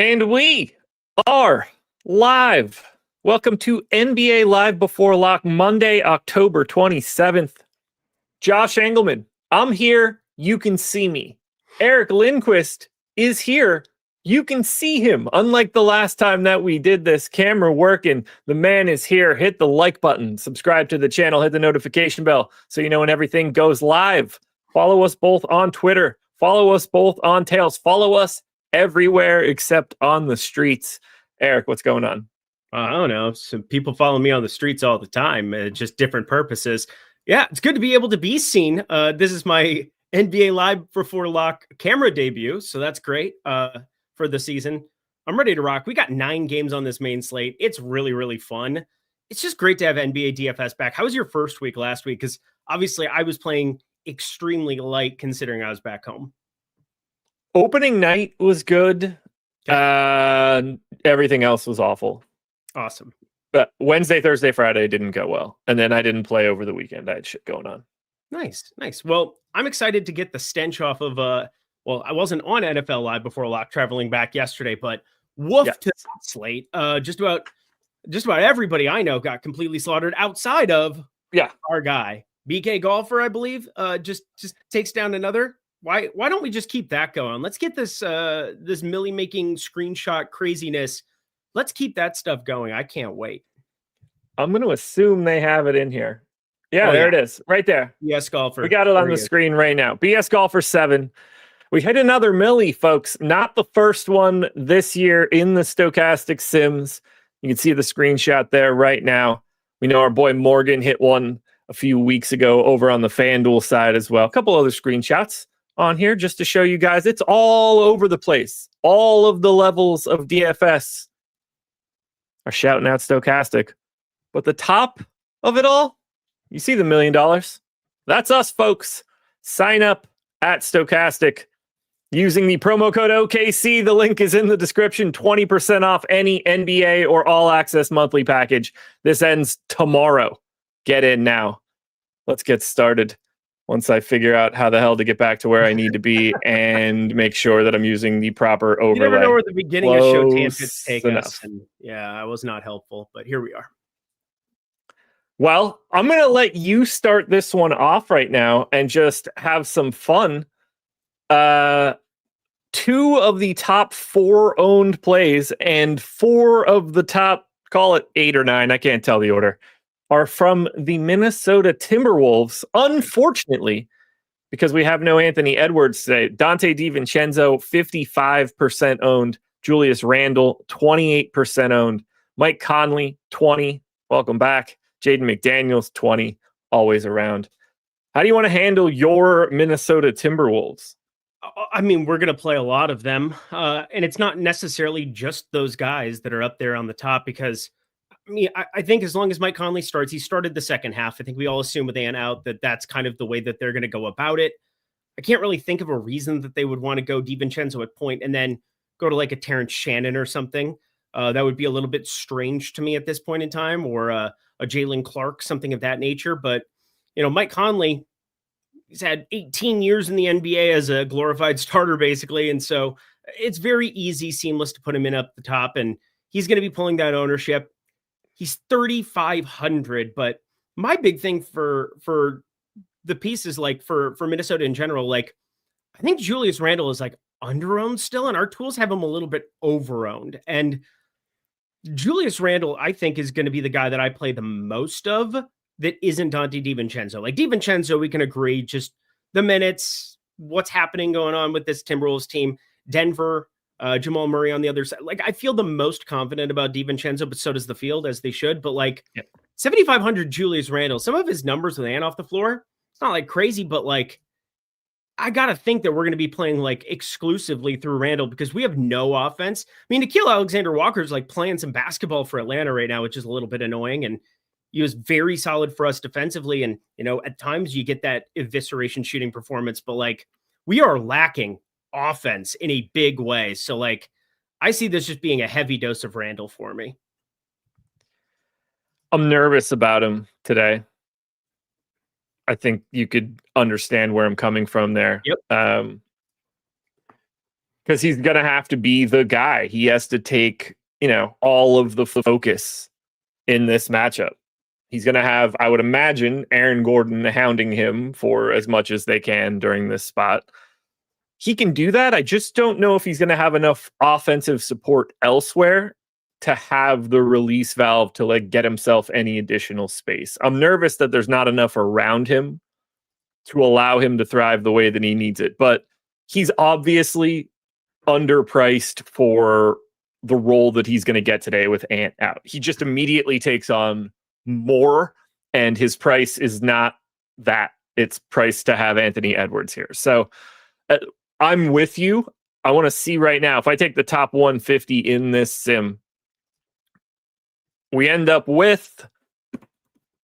And we are live. Welcome to NBA Live Before Lock, Monday, October 27th. Josh Engelman, I'm here. You can see me. Eric Lindquist is here. You can see him. Unlike the last time that we did this, camera working, the man is here. Hit the like button, subscribe to the channel, hit the notification bell so you know when everything goes live. Follow us both on Twitter. Follow us both on Tails. Follow us everywhere except on the streets. Eric, what's going on? I don't know. Some people follow me on the streets all the time, just different purposes. Yeah, it's good to be able to be seen. This is my NBA Live Before Lock camera debut, so that's great for the season. I'm ready to rock. We got 9 games on this main slate. It's really, really fun. It's just great to have NBA DFS back. How was your first week last week? Because obviously I was playing extremely light considering I was back home. Opening night was good. Everything else was awful. Awesome. But Wednesday, Thursday, Friday didn't go well. And then I didn't play over the weekend. I had shit going on. Nice. Well, I'm excited to get the stench off of, I wasn't on NFL Live Before Lock traveling back yesterday, but to that slate. Just about everybody I know got completely slaughtered outside of our guy. BK Golfer, I believe, just takes down another. Why don't we just keep that going? Let's get this Millie making screenshot craziness. Let's keep that stuff going. I can't wait. I'm going to assume they have it in here. There it is. Right there. BS Golfer. We got it on the screen right now. BS Golfer 7. We hit another Millie, folks. Not the first one this year in the Stokastic Sims. You can see the screenshot there right now. We know our boy Morgan hit one a few weeks ago over on the FanDuel side as well. A couple other screenshots on here just to show you guys. It's all over the place. All of the levels of DFS are shouting out Stokastic. But the top of it all, you see the $1 million? That's us, folks. Sign up at Stokastic using the promo code OKC. The link is in the description. 20% off any NBA or all access monthly package. This ends tomorrow. Get in now. Let's get started. Once I figure out how the hell to get back to where I need to be and make sure that I'm using the proper overlay. You never know where the beginning of show tangents take us. And I was not helpful, but here we are. Well, I'm going to let you start this one off right now and just have some fun. 2 of the top 4 owned plays and 4 of the top, call it 8 or 9, I can't tell the order, are from the Minnesota Timberwolves. Unfortunately, because we have no Anthony Edwards today, Dante DiVincenzo, 55% owned. Julius Randle, 28% owned. Mike Conley, 20. Welcome back. Jaden McDaniels, 20. Always around. How do you want to handle your Minnesota Timberwolves? I mean, we're going to play a lot of them. And it's not necessarily just those guys that are up there on the top because I think as long as Mike Conley starts, he started the second half. I think we all assume with Ann out that that's kind of the way that they're going to go about it. I can't really think of a reason that they would want to go DiVincenzo at point and then go to like a Terrence Shannon or something. That would be a little bit strange to me at this point in time, or a Jalen Clark, something of that nature. But, Mike Conley, he's had 18 years in the NBA as a glorified starter, basically. And so it's very easy, seamless to put him in up the top, and he's going to be pulling that ownership. He's 3,500, but my big thing for the pieces, like for Minnesota in general, like I think Julius Randle is like under-owned still, and our tools have him a little bit over-owned. And Julius Randle, I think, is going to be the guy that I play the most of that isn't Dante DiVincenzo. Like DiVincenzo, we can agree, just the minutes, what's happening going on with this Timberwolves team, Denver, Jamal Murray on the other side. Like, I feel the most confident about DiVincenzo, but so does the field, as they should. But like 7,500 Julius Randle, some of his numbers with Ant off the floor, it's not like crazy, but like I got to think that we're going to be playing like exclusively through Randle because we have no offense. I mean, Nickeil Alexander-Walker's like playing some basketball for Atlanta right now, which is a little bit annoying. And he was very solid for us defensively. And, at times you get that evisceration shooting performance, but like we are lacking offense in a big way. So like, I see this just being a heavy dose of Randle for me. I'm nervous about him today. I think you could understand where I'm coming from there. Yep. because he's going to have to be the guy. He has to take, all of the focus in this matchup. He's going to have, I would imagine, Aaron Gordon hounding him for as much as they can during this spot. He can do that. I just don't know if he's going to have enough offensive support elsewhere to have the release valve to get himself any additional space. I'm nervous that there's not enough around him to allow him to thrive the way that he needs it. But he's obviously underpriced for the role that he's going to get today with Ant out. He just immediately takes on more, and his price is not that. It's priced to have Anthony Edwards here. So I'm with you. I want to see right now, if I take the top 150 in this sim, we end up with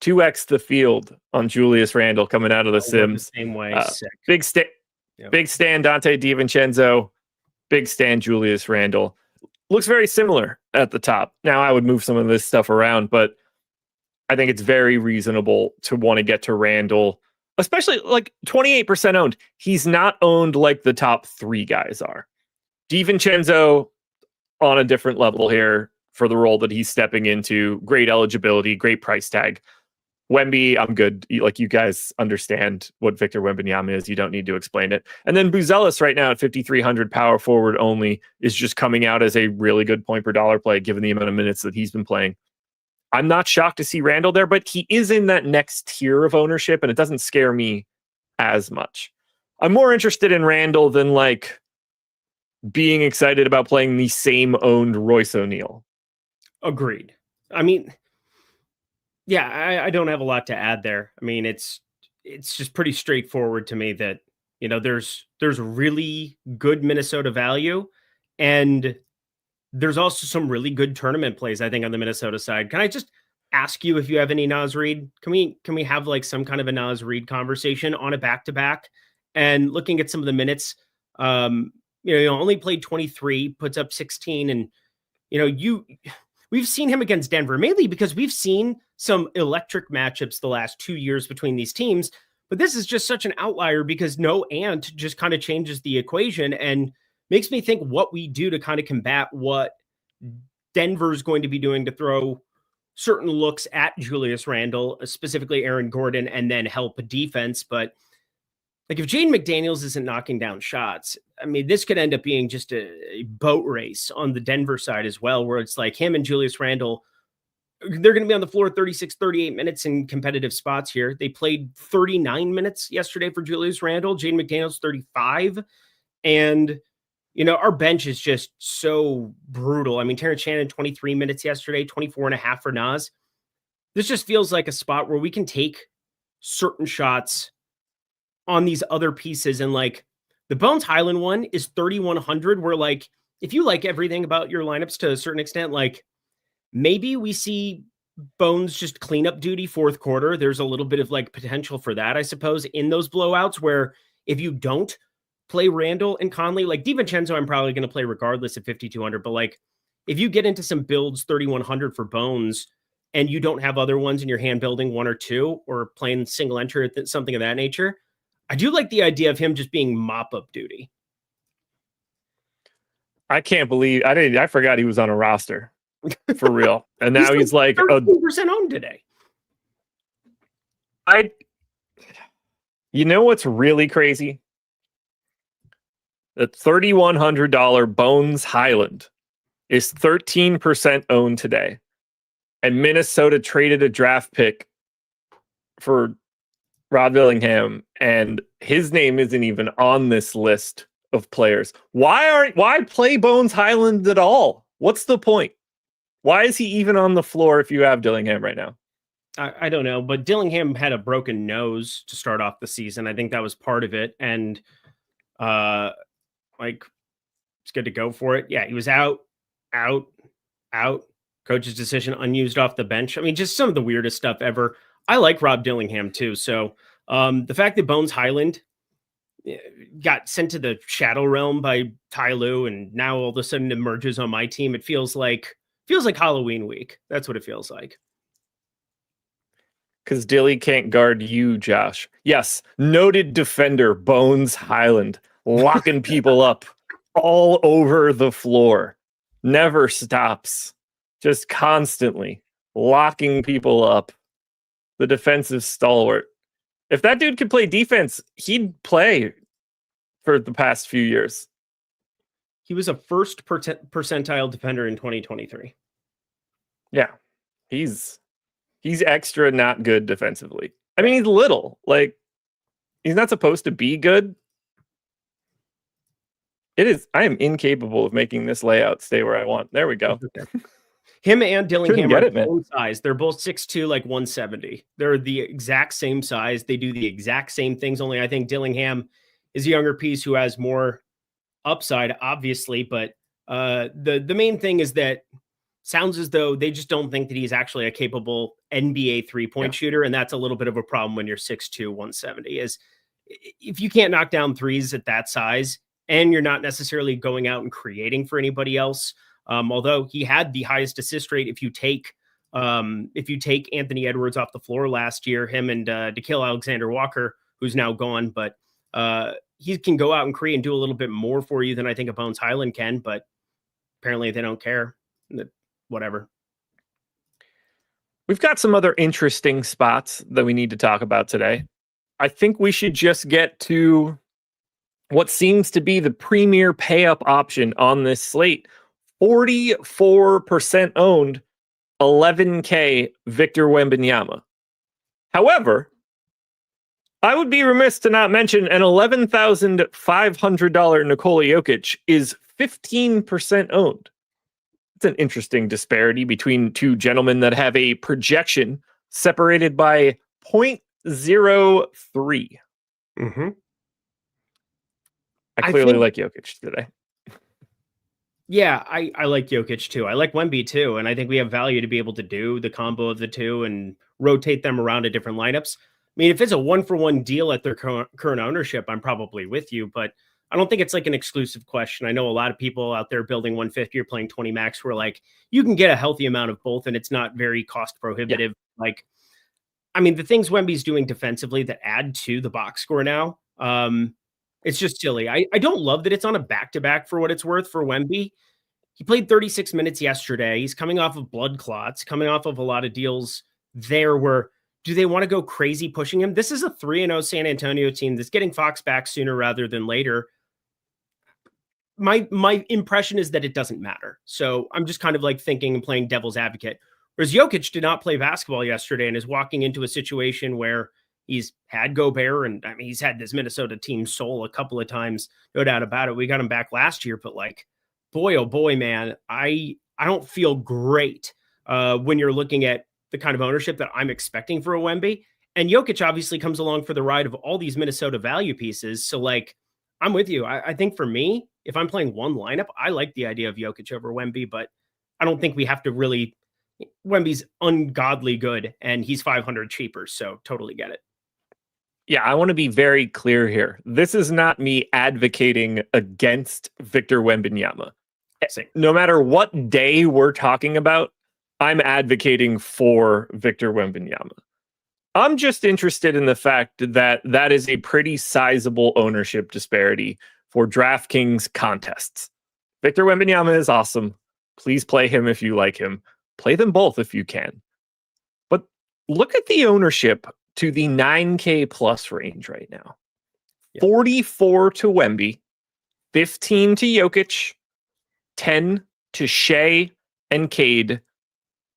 2x the field on Julius Randle coming out of the Sims. The same way. Big stand Dante DiVincenzo, big stand Julius Randle. Looks very similar at the top. Now I would move some of this stuff around, but I think it's very reasonable to want to get to Randle, especially 28% owned. He's not owned like the top three guys are. DiVincenzo on a different level here for the role that he's stepping into. Great eligibility, great price tag. Wemby, I'm good. You guys understand what Victor Wembanyama is. You don't need to explain it. And then Buzelis right now at 5,300 power forward only is just coming out as a really good point per dollar play given the amount of minutes that he's been playing. I'm not shocked to see Randle there, but he is in that next tier of ownership and it doesn't scare me as much. I'm more interested in Randle than being excited about playing the same owned Royce O'Neal. Agreed. I mean, yeah, I don't have a lot to add there. I mean, it's just pretty straightforward to me that, there's really good Minnesota value, and there's also some really good tournament plays, I think, on the Minnesota side. Can I just ask you if you have any Naz Reid? Can we have some kind of a Naz Reid conversation on a back-to-back? And looking at some of the minutes, only played 23, puts up 16, and we've seen him against Denver, mainly because we've seen some electric matchups the last 2 years between these teams. But this is just such an outlier because no Ant just kind of changes the equation and makes me think what we do to kind of combat what Denver's going to be doing to throw certain looks at Julius Randle, specifically Aaron Gordon, and then help a defense. But if Jaden McDaniels isn't knocking down shots, I mean, this could end up being just a boat race on the Denver side as well, where it's him and Julius Randle, they're going to be on the floor 36, 38 minutes in competitive spots here. They played 39 minutes yesterday for Julius Randle, Jaden McDaniels 35. And, our bench is just so brutal. I mean, Terrence Shannon, 23 minutes yesterday, 24 and a half for Naz. This just feels like a spot where we can take certain shots on these other pieces. And the Bones Highland one is 3,100, where if you like everything about your lineups to a certain extent, maybe we see Bones just cleanup duty fourth quarter. There's a little bit of potential for that, I suppose, in those blowouts where if you don't play Randle and Conley, DiVincenzo, I'm probably going to play regardless at 5,200. But if you get into some builds 3,100 for Bones and you don't have other ones in your hand building one or two or playing single entry or something of that nature, I do like the idea of him just being mop-up duty. I can't believe I forgot he was on a roster for real. And now he's 13% owned today. You know what's really crazy? The $3,100 Bones Highland is 13% owned today. And Minnesota traded a draft pick for Rob Dillingham, and his name isn't even on this list of players. Why play Bones Highland at all? What's the point? Why is he even on the floor if you have Dillingham right now? I don't know, but Dillingham had a broken nose to start off the season. I think that was part of it. And it's good to go for it. Yeah, he was out. Coach's decision, unused off the bench. I mean, just some of the weirdest stuff ever. I like Rob Dillingham too. So the fact that Bones Highland got sent to the shadow realm by Ty Lue and now all of a sudden emerges on my team, it feels like Halloween week. That's what it feels like. Because Dilly can't guard you, Josh. Yes, noted defender Bones Highland locking people up all over the floor, never stops, just constantly locking people up. The defensive stalwart. If that dude could play defense, he'd play for the past few years. He was a first percentile defender in 2023. Yeah, he's extra not good defensively. I mean, he's little. Like, he's not supposed to be good. I am incapable of making this layout stay where I want. There we go. Him and Dillingham are the same size. They're both 6'2", like 170. They're the exact same size. They do the exact same things, only I think Dillingham is a younger piece who has more upside, obviously. But the main thing is that sounds as though they just don't think that he's actually a capable NBA three-point shooter, and that's a little bit of a problem when you're 6'2", 170. Is if you can't knock down threes at that size, and you're not necessarily going out and creating for anybody else. Although he had the highest assist rate, if you take Anthony Edwards off the floor last year, him and Nickeil Alexander-Walker, who's now gone, but he can go out and create and do a little bit more for you than I think a Bones Highland can. But apparently they don't care. Whatever. We've got some other interesting spots that we need to talk about today. I think we should just get to what seems to be the premier pay-up option on this slate. 44% owned, $11K Victor Wembanyama. However, I would be remiss to not mention an $11,500 Nikola Jokic is 15% owned. It's an interesting disparity between two gentlemen that have a projection separated by 0.03. Mm-hmm. I clearly like Jokic today. Yeah, I like Jokic too. I like Wemby too. And I think we have value to be able to do the combo of the two and rotate them around to different lineups. I mean, if it's a 1-for-1 deal at their current ownership, I'm probably with you, but I don't think it's like an exclusive question. I know a lot of people out there building 150 or playing 20 max who are like, you can get a healthy amount of both and it's not very cost prohibitive. Yeah. Like, I mean, the things Wemby's doing defensively that add to the box score now, it's just silly. I don't love that it's on a back-to-back for what it's worth for Wemby. He played 36 minutes yesterday. He's coming off of blood clots, coming off of a lot of deals there where do they want to go crazy pushing him? This is a 3-0 San Antonio team that's getting Fox back sooner rather than later. My impression is that it doesn't matter. So I'm just kind of like thinking and playing devil's advocate. Whereas Jokic did not play basketball yesterday and is walking into a situation where he's had Gobert, and I mean, he's had this Minnesota team soul a couple of times, no doubt about it. We got him back last year, but like, boy, oh boy, man, I don't feel great when you're looking at the kind of ownership that I'm expecting for a Wemby. And Jokic obviously comes along for the ride of all these Minnesota value pieces. So like, I'm with you. I think for me, if I'm playing one lineup, I like the idea of Jokic over Wemby, but I don't think we have to really. Wemby's ungodly good and he's 500 cheaper. So totally get it. Yeah, I want to be very clear here. This is not me advocating against Victor Wembanyama. No matter what day we're talking about, I'm advocating for Victor Wembanyama. I'm just interested in the fact that that is a pretty sizable ownership disparity for DraftKings contests. Victor Wembanyama is awesome. Please play him if you like him. Play them both if you can. But look at the ownership to the 9K plus range right now. Yep. 44 to Wemby, 15 to Jokic, 10 to Shea and Cade,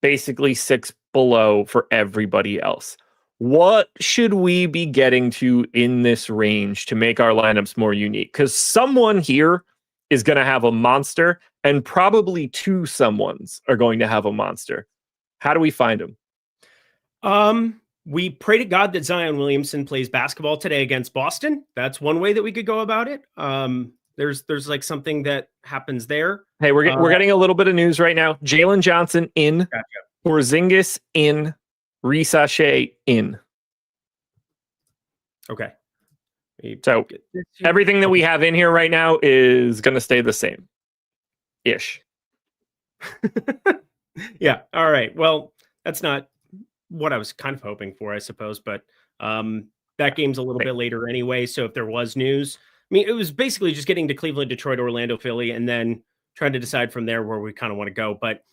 basically 6 below for everybody else. What should we be getting to in this range to make our lineups more unique? Because someone here is going to have a monster, and probably two someones are going to have a monster. How do we find them? We pray to God that Zion Williamson plays basketball today against Boston. That's one way that we could go about it. There's like something that happens there. Hey, we're getting a little bit of news right now. Jalen Johnson in, gotcha. Porzingis in, Risache in. Okay. So everything that we have in here right now is going to stay the same. Ish. Yeah. All right. Well, that's not what I was kind of hoping for, I suppose, but that game's a little bit later anyway. So if there was news, mean, it was basically just getting to Cleveland, Detroit, Orlando, Philly, and then trying to decide from there where we kind of want to go. But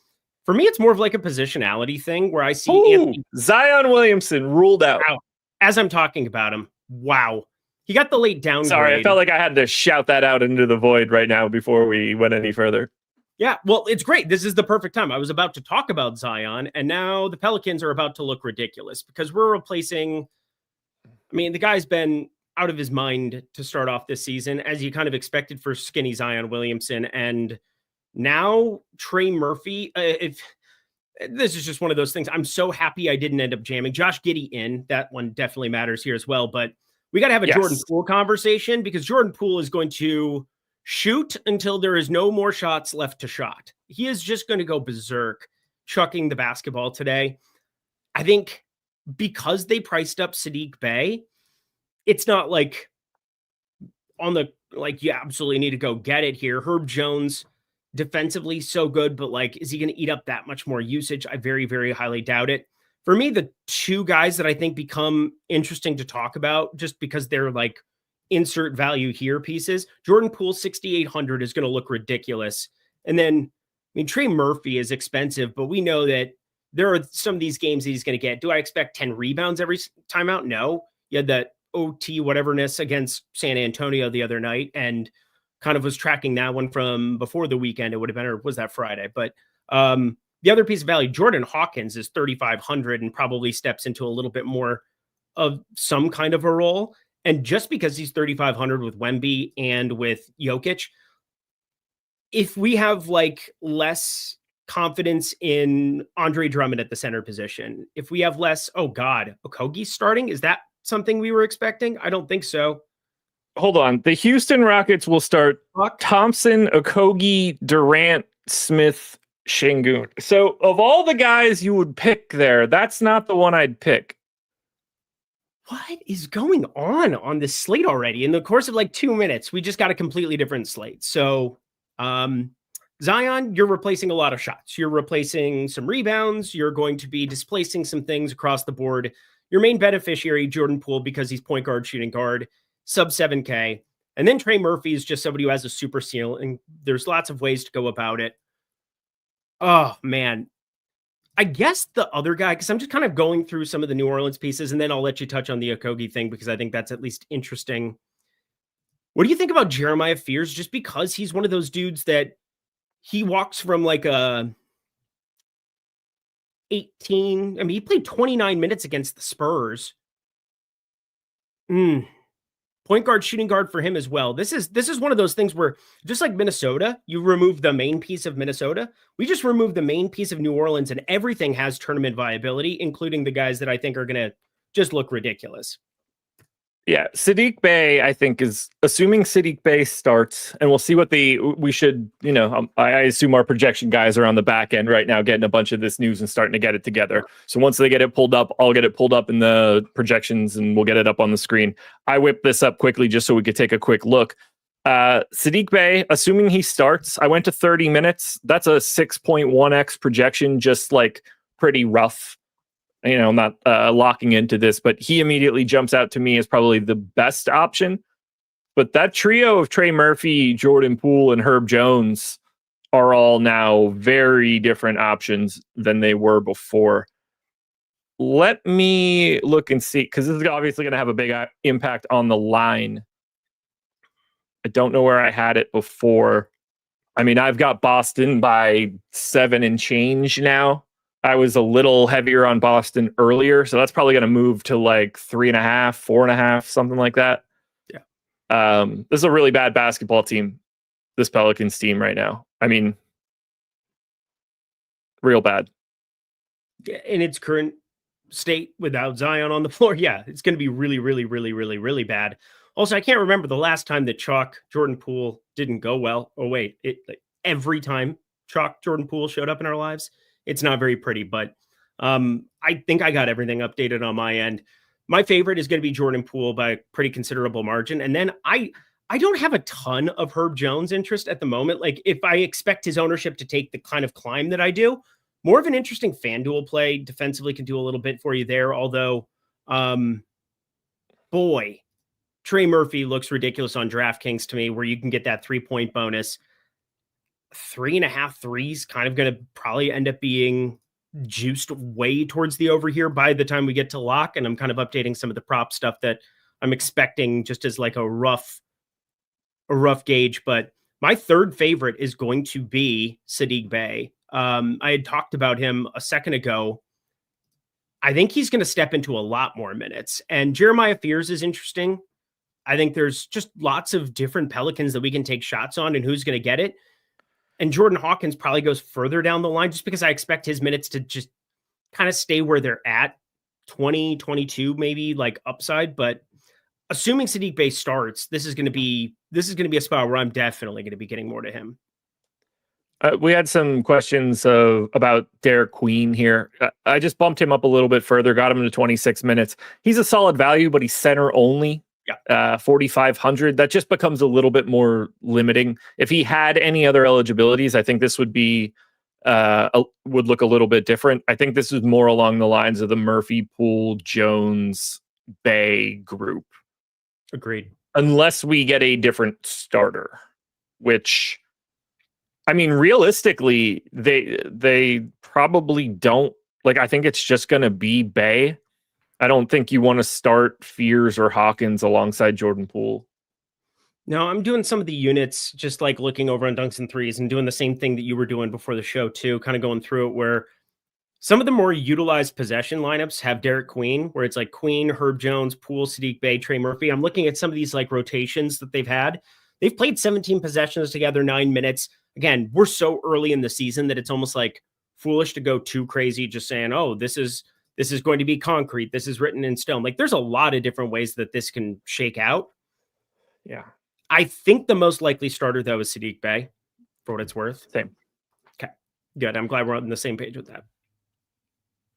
for me, it's more of like a positionality thing where I see Anthony Zion Williamson ruled out. Wow. As I'm talking about him. Wow. He got the late downgrade. Sorry, I felt like I had to shout that out into the void right now before we went any further. Yeah, well, it's great. This is the perfect time. I was about to talk about Zion, and now the Pelicans are about to look ridiculous because we're replacing. I mean, the guy's been out of his mind to start off this season, as you kind of expected for skinny Zion Williamson. And now Trey Murphy, if this is just one of those things, I'm so happy I didn't end up jamming Josh Giddey in. That one definitely matters here as well. But we got to have a Jordan Poole conversation because Jordan Poole is going to shoot until there is no more shots left to shot. He is just going to go berserk chucking the basketball today. I think because they priced up Saddiq Bey, it's not like on the, like, you absolutely need to go get it here. Herb Jones defensively so good, but like, is he going to eat up that much more usage? I very, very highly doubt it. For me, the two guys that I think become interesting to talk about just because they're like insert value here pieces, Jordan Poole 6,800 is going to look ridiculous. And then, I mean, Trey Murphy is expensive, but we know that there are some of these games that he's going to get. Do I expect 10 rebounds every time out? No. You had that OT whateverness against San Antonio the other night and kind of was tracking that one from before the weekend. It would have been, or was that Friday? But the other piece of value, Jordan Hawkins is 3,500 and probably steps into a little bit more of some kind of a role. And just because he's 3,500 with Wemby and with Jokic, if we have like less confidence in Andre Drummond at the center position, if we have less, oh God, Okogie's starting, is that something we were expecting? I don't think so. Hold on. The Houston Rockets will start Thompson, Okogie, Durant, Smith, Şengün. So of all the guys you would pick there, that's not the one I'd pick. What is going on this slate already? In the course of like 2 minutes, we just got a completely different slate. So Zion, you're replacing a lot of shots. You're replacing some rebounds. You're going to be displacing some things across the board. Your main beneficiary, Jordan Poole, because he's point guard, shooting guard, sub 7K. And then Trey Murphy is just somebody who has a super ceiling. There's lots of ways to go about it. Oh, man. I guess the other guy, because I'm just kind of going through some of the New Orleans pieces, and then I'll let you touch on the Okogie thing because I think that's at least interesting. What do you think about Jeremiah Fears? Just because he's one of those dudes that he walks from like a 18. I mean, he played 29 minutes against the Spurs. Point guard, shooting guard for him as well. This is one of those things where, just like Minnesota, you remove the main piece of Minnesota. We just removed the main piece of New Orleans, and everything has tournament viability, including the guys that I think are going to just look ridiculous. Yeah, Saddiq Bey, I think, is assuming Saddiq Bey starts, and we'll see what we should, I assume our projection guys are on the back end right now getting a bunch of this news and starting to get it together. So once they get it pulled up, I'll get it pulled up in the projections and we'll get it up on the screen. I whipped this up quickly just so we could take a quick look. Saddiq Bey, assuming he starts, I went to 30 minutes. That's a 6.1x projection, just like pretty rough. I'm not locking into this, but he immediately jumps out to me as probably the best option. But that trio of Trey Murphy, Jordan Poole, and Herb Jones are all now very different options than they were before. Let me look and see, because this is obviously going to have a big impact on the line. I don't know where I had it before. I mean, I've got Boston by 7 and change now. I was a little heavier on Boston earlier, so that's probably going to move to like 3.5, 4.5, something like that. Yeah. This is a really bad basketball team, this Pelicans team right now. I mean, real bad. In its current state without Zion on the floor, yeah, it's going to be really, really, really, really, really bad. Also, I can't remember the last time that Chalk Jordan Poole didn't go well. Oh, wait, every time Chalk Jordan Poole showed up in our lives, it's not very pretty, but I think I got everything updated on my end. My favorite is going to be Jordan Poole by a pretty considerable margin. And then I don't have a ton of Herb Jones interest at the moment. Like, if I expect his ownership to take the kind of climb that I do, more of an interesting FanDuel play. Defensively can do a little bit for you there. Although, boy, Trey Murphy looks ridiculous on DraftKings to me, where you can get that 3-point bonus. 3.5 threes kind of going to probably end up being juiced way towards the over here by the time we get to lock. And I'm kind of updating some of the prop stuff that I'm expecting just as like a rough gauge. But my third favorite is going to be Saddiq Bey. I had talked about him a second ago. I think he's going to step into a lot more minutes. And Jeremiah Fears is interesting. I think there's just lots of different Pelicans that we can take shots on and who's going to get it. And Jordan Hawkins probably goes further down the line just because I expect his minutes to just kind of stay where they're at, 20, 22, maybe like upside. But assuming Saddiq Bey starts, this is going to be a spot where I'm definitely going to be getting more to him. We had some questions about Derek Queen here. I just bumped him up a little bit further, got him to 26 minutes. He's a solid value, but he's center only. Yeah. 4,500. That just becomes a little bit more limiting. If he had any other eligibilities, I think this would be would look a little bit different. I think this is more along the lines of the Murphy, Poole, Jones, Bay group. Agreed. Unless we get a different starter, which, I mean, realistically, they probably don't. Like, I think it's just going to be Bay. I don't think you want to start Fears or Hawkins alongside Jordan Poole. No, I'm doing some of the units, just like looking over on Dunks and Threes and doing the same thing that you were doing before the show too, kind of going through it where some of the more utilized possession lineups have Derek Queen, where it's like Queen, Herb Jones, Poole, Saddiq Bey, Trey Murphy. I'm looking at some of these like rotations that they've had. They've played 17 possessions together, 9 minutes. Again, we're so early in the season that it's almost like foolish to go too crazy just saying, oh, this is going to be concrete. This is written in stone. Like, there's a lot of different ways that this can shake out. Yeah. I think the most likely starter, though, is Saddiq Bey, for what it's worth. Same. Okay. Good. I'm glad we're on the same page with that.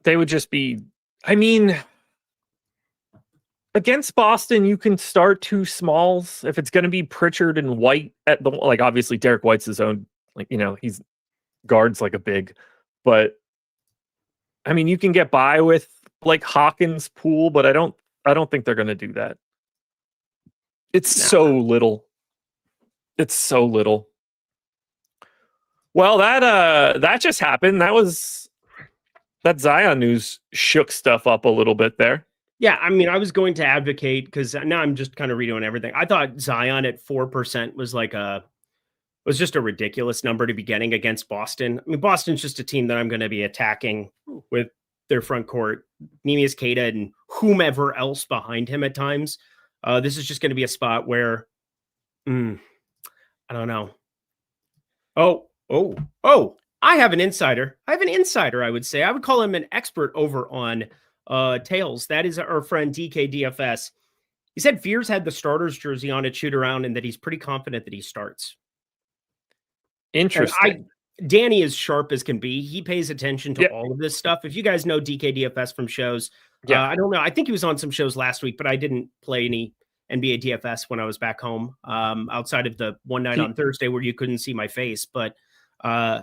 They would just be, I mean, against Boston, you can start two smalls. If it's going to be Pritchard and White at the, like, obviously Derek White's his own, like, you know, he's guards like a big, but I mean, you can get by with like Hawkins, Poole, but I don't think they're going to do that. It's so little. It's so little. Well, that just happened. That Zion news shook stuff up a little bit there. Yeah, I mean, I was going to advocate because now I'm just kind of redoing everything. I thought Zion at 4% was just a ridiculous number to be getting against Boston. I mean, Boston's just a team that I'm going to be attacking with their front court, Neemias Queta and whomever else behind him at times. This is just going to be a spot where, I don't know. Oh, I have an insider. I would say. I would call him an expert over on Tails. That is our friend DK DFS. He said Fears had the starter's jersey on at shoot around and that he's pretty confident that he starts. Interesting. Danny is sharp as can be. He pays attention to all of this stuff. If you guys know DK DFS from shows, I don't know. I think he was on some shows last week, but I didn't play any NBA DFS when I was back home, outside of the one night on Thursday where you couldn't see my face. But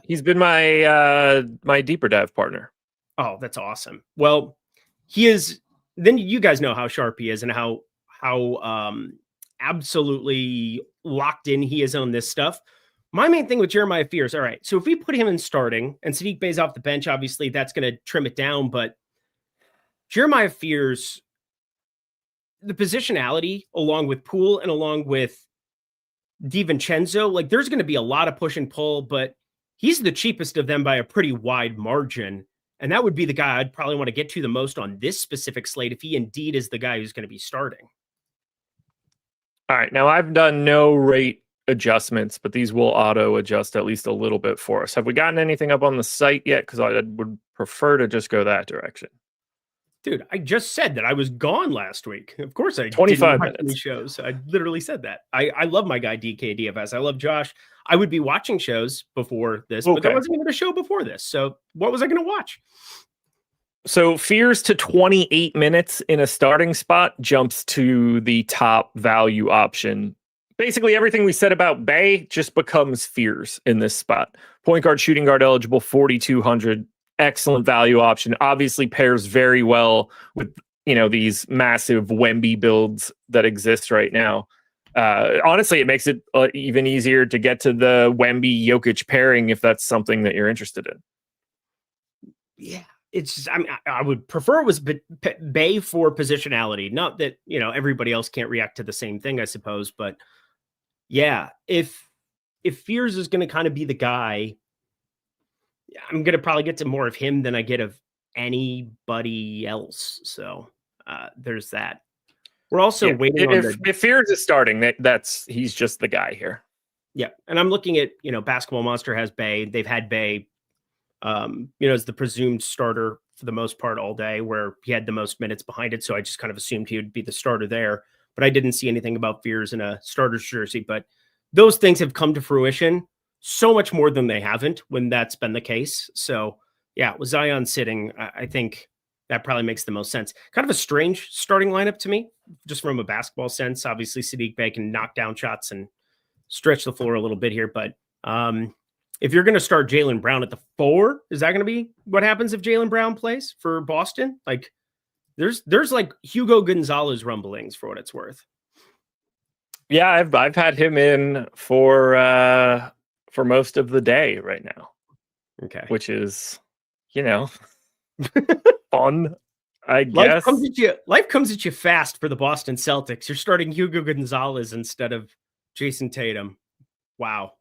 he's been my deeper dive partner. Oh, that's awesome. Well, he is. Then you guys know how sharp he is and how absolutely locked in he is on this stuff. My main thing with Jeremiah Fears, all right, so if we put him in starting and Saddiq Bey's off the bench, obviously that's going to trim it down, but Jeremiah Fears, the positionality along with Poole and along with DiVincenzo, like there's going to be a lot of push and pull, but he's the cheapest of them by a pretty wide margin, and that would be the guy I'd probably want to get to the most on this specific slate if he indeed is the guy who's going to be starting. All right, now I've done no rate adjustments, but these will auto adjust at least a little bit for us. Have we gotten anything up on the site yet? Because I would prefer to just go that direction. Dude, I just said that I was gone last week. Of course I 25 didn't watch any shows. I literally said that. I love my guy DK DFS. I love Josh. I would be watching shows before this, but there wasn't even a show before this. So what was I going to watch? So Fears to 28 minutes in a starting spot jumps to the top value option. Basically, everything we said about Bay just becomes Fears in this spot. Point guard, shooting guard eligible, 4,200. Excellent value option. Obviously pairs very well with these massive Wemby builds that exist right now. Honestly, it makes it even easier to get to the Wemby Jokic pairing if that's something that you're interested in. Yeah, it's just, I mean, I would prefer it was Bay for positionality. Not that, everybody else can't react to the same thing, I suppose. But yeah, if Fears is going to kind of be the guy, I'm going to probably get to more of him than I get of anybody else. So there's that. We're also waiting if Fears is starting, he's just the guy here. Yeah, and I'm looking at, Basketball Monster has Bay. They've had Bay, as the presumed starter for the most part all day, where he had the most minutes behind it. So I just kind of assumed he would be the starter there. But I didn't see anything about Fears in a starter's jersey. But those things have come to fruition so much more than they haven't when that's been the case. So yeah, with Zion sitting, I think that probably makes the most sense. Kind of a strange starting lineup to me, just from a basketball sense. Obviously, Sadiq Bey can knock down shots and stretch the floor a little bit here. But if you're going to start Jaylen Brown at the 4, is that going to be what happens if Jaylen Brown plays for Boston? Like, there's like Hugo Gonzalez rumblings for what it's worth. Yeah, I've had him in for most of the day right now. Okay, which is, fun, I guess. Life comes at you fast for the Boston Celtics. You're starting Hugo Gonzalez instead of Jason Tatum. Wow.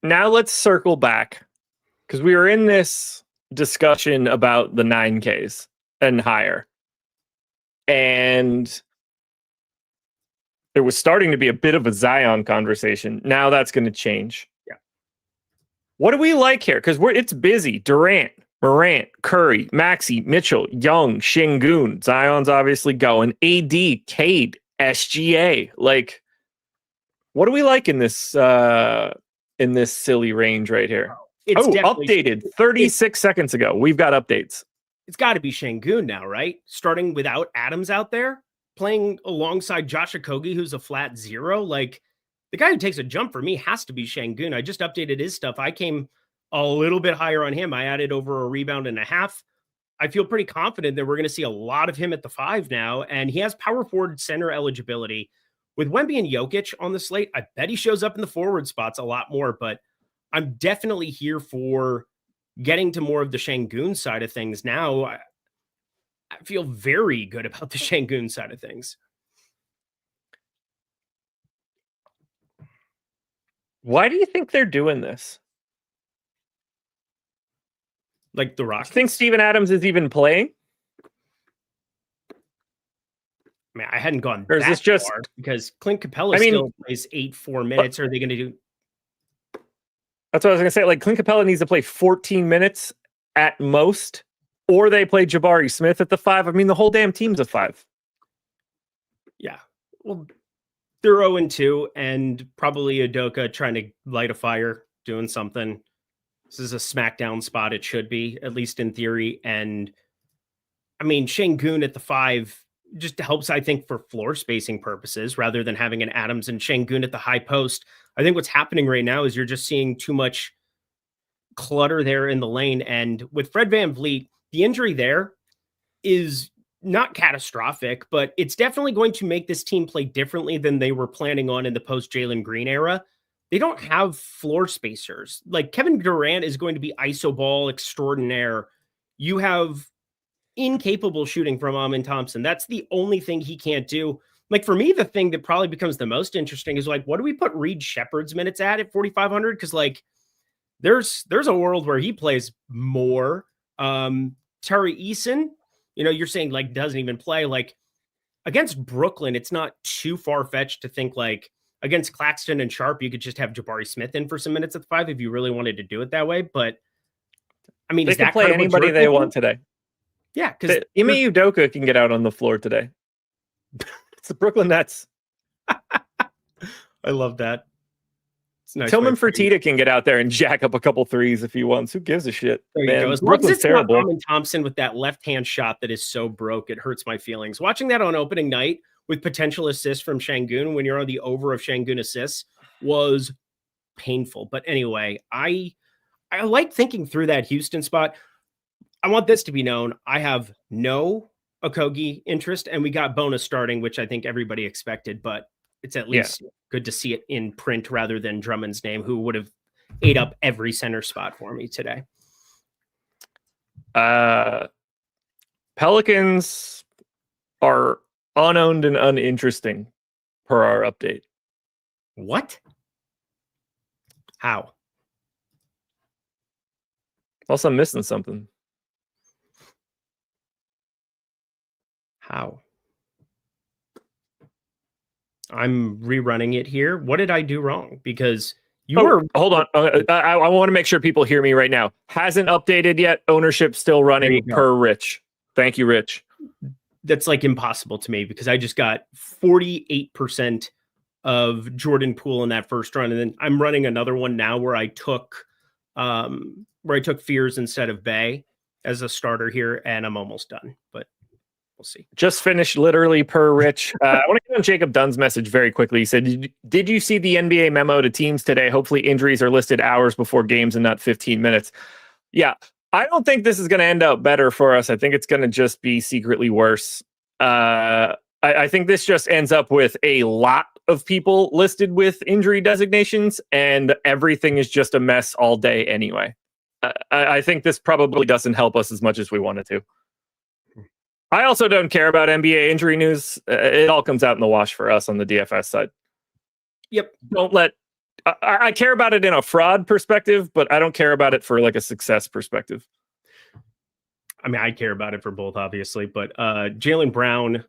Now let's circle back, because we were in this discussion about the 9Ks and higher. And it was starting to be a bit of a Zion conversation. Now that's going to change. Yeah. What do we like here? Because it's busy. Durant, Morant, Curry, Maxey, Mitchell, Young, Şengün. Zion's obviously going. AD, Cade, SGA. Like, what do we like in this silly range right here? It's updated 36 seconds ago. We've got updates. It's got to be Şengün now, right? Starting without Adams out there, playing alongside Josh Okogie, who's a flat 0. Like, the guy who takes a jump for me has to be Şengün. I just updated his stuff. I came a little bit higher on him. I added over a rebound and a half. I feel pretty confident that we're going to see a lot of him at the 5 now, and he has power forward center eligibility. With Wemby and Jokic on the slate, I bet he shows up in the forward spots a lot more, but I'm definitely here for getting to more of the Şengün side of things now. I feel very good about the Şengün side of things. Why do you think they're doing this? Like the Rockets? Do you think Steven Adams is even playing? I mean, I hadn't gone or is this just far because Clint Capella still plays 4 minutes. Are they going to do? That's what I was going to say. Like, Clint Capella needs to play 14 minutes at most, or they play Jabari Smith at the 5. I mean, the whole damn team's a 5. Yeah. Well, they're 0-2, and probably Udoka trying to light a fire, doing something. This is a SmackDown spot. It should be, at least in theory. And I mean, Şengün at the 5 just helps, I think, for floor spacing purposes, rather than having an Adams and Şengün at the high post. I think what's happening right now is you're just seeing too much clutter there in the lane. And with Fred VanVleet, the injury there is not catastrophic, but it's definitely going to make this team play differently than they were planning on in the post Jalen Green era. They don't have floor spacers. Like, Kevin Durant is going to be iso ball extraordinaire. You have incapable shooting from Amin Thompson. That's the only thing he can't do. Like, for me, the thing that probably becomes the most interesting is, like, what do we put Reed Shepherd's minutes at 4,500? Because, like, there's a world where he plays more. Tari Eason, you're saying, like, doesn't even play. Like, against Brooklyn, it's not too far-fetched to think, like, against Claxton and Sharp, you could just have Jabari Smith in for some minutes at the 5 if you really wanted to do it that way. But, I mean, they can play anybody they want today. Yeah, because Ime Udoka can get out on the floor today. It's the Brooklyn Nets. I love that. It's nice. Tillman Fertitta can get out there and jack up a couple threes if he wants. Who gives a shit? Man, Brooklyn's terrible. Amin Thompson with that left-hand shot that is so broke, it hurts my feelings. Watching that on opening night with potential assists from Şengün when you're on the over of Şengün assists was painful. But anyway, I like thinking through that Houston spot. I want this to be known. I have no Okogie interest, and we got bonus starting, which I think everybody expected, but it's at least good to see it in print rather than Drummond's name, who would have ate up every center spot for me today. Pelicans are unowned and uninteresting per our update. What? How? Also, I'm missing something. How? I'm rerunning it here. What did I do wrong? Because hold on. I want to make sure people hear me right now. Hasn't updated yet. Ownership still running per Rich. Thank you, Rich. That's like impossible to me because I just got 48% of Jordan Poole in that first run. And then I'm running another one now where I took Fears instead of Bay as a starter here, and I'm almost done, but we'll see. Just finished literally per Rich. I want to get on Jacob Dunn's message very quickly. He said, did you see the NBA memo to teams today? Hopefully injuries are listed hours before games and not 15 minutes. Yeah, I don't think this is going to end up better for us. I think it's going to just be secretly worse. I think this just ends up with a lot of people listed with injury designations, and everything is just a mess all day anyway. I think this probably doesn't help us as much as we wanted to. I also don't care about NBA injury news. It all comes out in the wash for us on the DFS side. Yep. I care about it in a fraud perspective, but I don't care about it for like a success perspective. I mean, I care about it for both, obviously, but Jaylen Brown,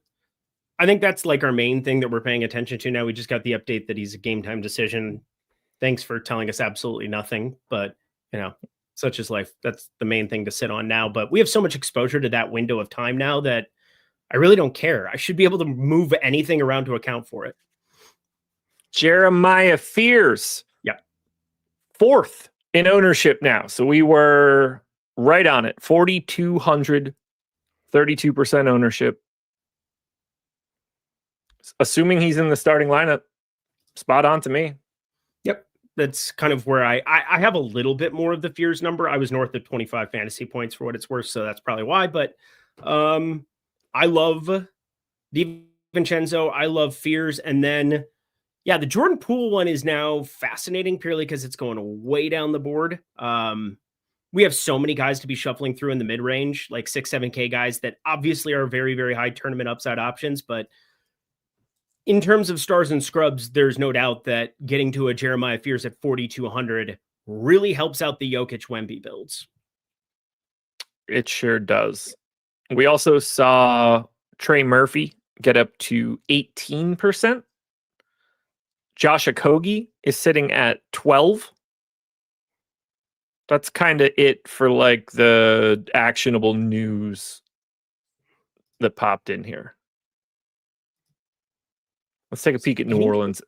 I think that's like our main thing that we're paying attention to now. We just got the update that he's a game time decision. Thanks for telling us absolutely nothing, but such is life. That's the main thing to sit on now. But we have so much exposure to that window of time now that I really don't care. I should be able to move anything around to account for it. Jeremiah Fears. Yeah. 4th in ownership now. So we were right on it. 4,200, 32% ownership. Assuming he's in the starting lineup, spot on to me. Yep. That's kind of where I have a little bit more of the Fears number. I was north of 25 fantasy points for what it's worth, so that's probably why. But I love DiVincenzo. I love Fears. And then, the Jordan Poole one is now fascinating purely because it's going way down the board. We have so many guys to be shuffling through in the mid-range, like 6, 7K guys that obviously are very, very high tournament upside options. But in terms of stars and scrubs, there's no doubt that getting to a Jeremiah Fears at 4,200 really helps out the Jokic Wemby builds. It sure does. We also saw Trey Murphy get up to 18%. Josh Okogie is sitting at 12. That's kind of it for like the actionable news that popped in here. Let's take a peek at New Orleans.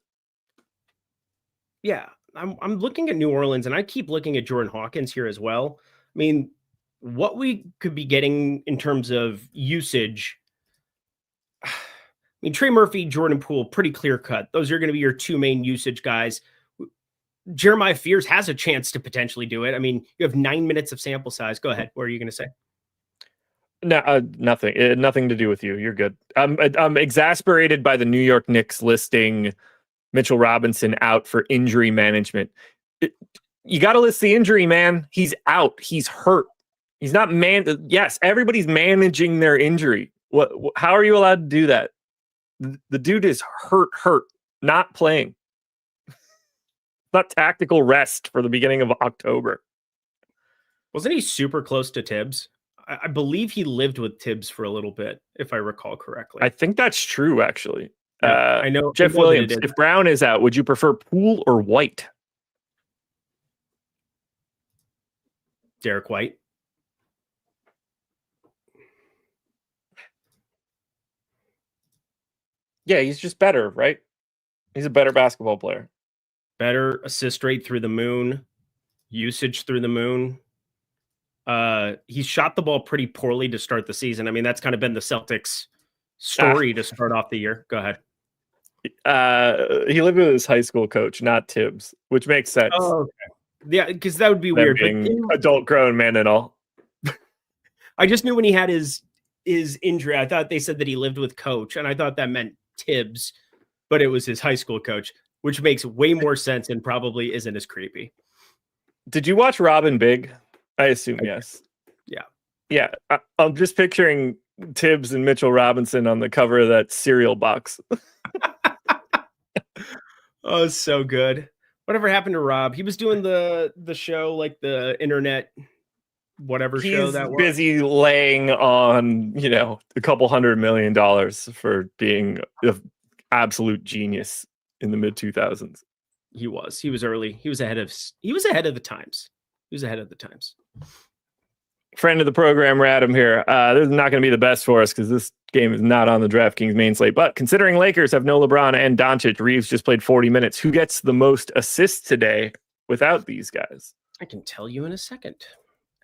Yeah, I'm looking at New Orleans, and I keep looking at Jordan Hawkins here as well. I mean, what we could be getting in terms of usage. I mean, Trey Murphy, Jordan Poole, pretty clear cut. Those are going to be your two main usage guys. Jeremiah Fears has a chance to potentially do it. I mean, you have 9 minutes of sample size. Go ahead. What are you going to say? No, nothing. Nothing to do with you. You're good. I'm exasperated by the New York Knicks listing Mitchell Robinson out for injury management. You got to list the injury, man. He's out. He's hurt. He's not Yes, everybody's managing their injury. How are you allowed to do that? The dude is hurt, not playing. Not tactical rest for the beginning of October. Wasn't he super close to Tibbs? I believe he lived with Tibbs for a little bit, if I recall correctly. I think that's true, actually. I know. Jeff Williams, if Brown is out, would you prefer Poole or White? Derek White. Yeah, he's just better, right? He's a better basketball player. Better assist rate through the moon, usage through the moon. He shot the ball pretty poorly to start the season. I mean, that's kind of been the Celtics' story to start off the year. Go ahead. He lived with his high school coach, not Tibbs, which makes sense. Oh, okay. Yeah, because that would be weird. Being adult grown man and all. I just knew when he had his injury, I thought they said that he lived with coach, and I thought that meant Tibbs, but it was his high school coach, which makes way more sense and probably isn't as creepy. Did you watch Robin Big? I assume yes. Yeah. Yeah. I'm just picturing Tibbs and Mitchell Robinson on the cover of that cereal box. Oh, so good. Whatever happened to Rob? He was doing the show, like the internet, whatever show that was. He's busy laying on, a couple $100 million for being an absolute genius in the mid 2000s. He was early. He was ahead of the times. Friend of the program, Radam here. This is not going to be the best for us because this game is not on the DraftKings main slate. But considering Lakers have no LeBron and Doncic, Reeves just played 40 minutes. Who gets the most assists today without these guys? I can tell you in a second.